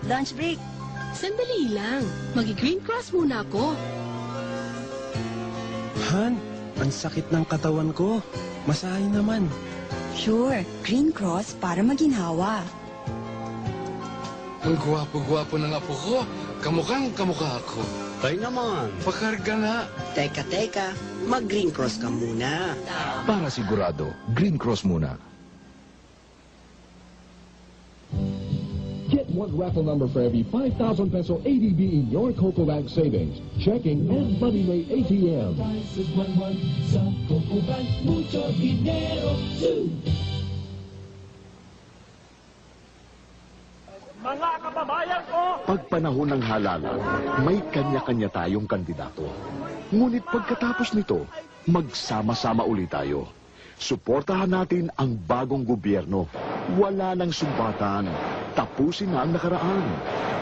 Lunch break. Sandali lang. Mag-green cross muna ako. Han, ang sakit ng katawan ko. Masahe naman. Sure, Green Cross para maginhawa. Ang gwapo-gwapo ng apo ko. Kamukhang kamukha ako. Ay naman. Pakarga na. Teka, mag-Green Cross ka muna. Para sigurado, Green Cross muna. Get one raffle number for every 5,000 peso ADB in your Coco Bank savings, checking, and Money May ATM. Pag panahon ng halalan, may kanya-kanya tayong kandidato. Ngunit pagkatapos nito, magsama-sama ulit tayo. Suportahan natin ang bagong gobyerno. Wala nang sumbatan. Tapusin na ang nakaraan.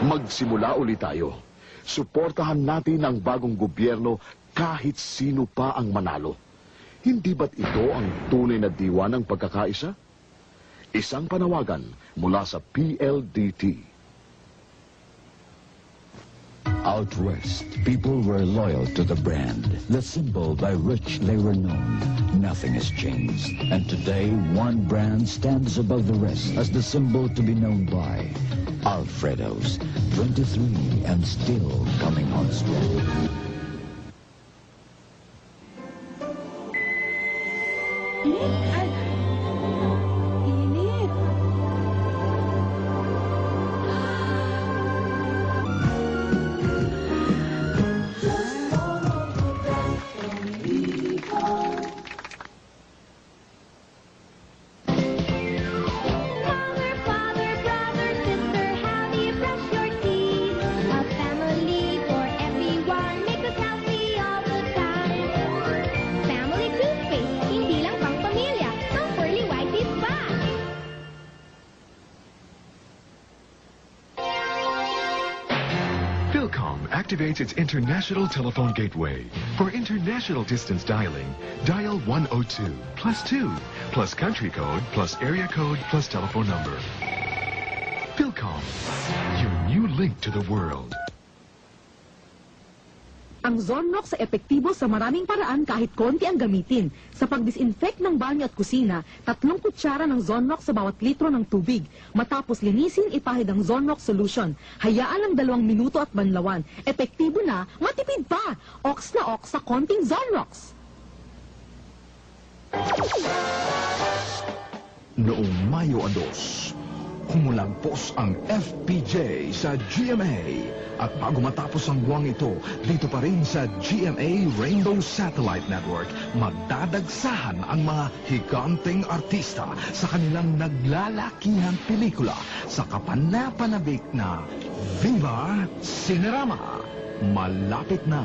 Magsimula ulit tayo. Suportahan natin ang bagong gobyerno kahit sino pa ang manalo. Hindi ba't ito ang tunay na diwa ng pagkakaisa? Isang panawagan mula sa PLDT. Out west, people were loyal to the brand, the symbol by which they were known. Nothing has changed. And today, one brand stands above the rest as the symbol to be known by. Alfredo's, 23 and still coming on strong. Philcom activates its international telephone gateway. For international distance dialing, dial 102 plus 2 plus country code plus area code plus telephone number. Philcom, your new link to the world. Ang Zonrox sa epektibo sa maraming paraan kahit konti ang gamitin. Sa pag-disinfect ng banyo at kusina, 3 kutsara ng Zonrox sa bawat litro ng tubig. Matapos linisin, ipahid ang Zonrox solution. Hayaan lang 2 minuto at banlawan. Epektibo na, matipid pa. Ox na ox sa konting Zonrox. Noong Mayo 2, humulagpos ang FPJ sa GMA. At bago matapos ang buwang ito, dito pa rin sa GMA Rainbow Satellite Network, magdadagsahan ang mga higanteng artista sa kanilang naglalakihang pelikula sa kapanapanabik na Viva Cinerama. Malapit na.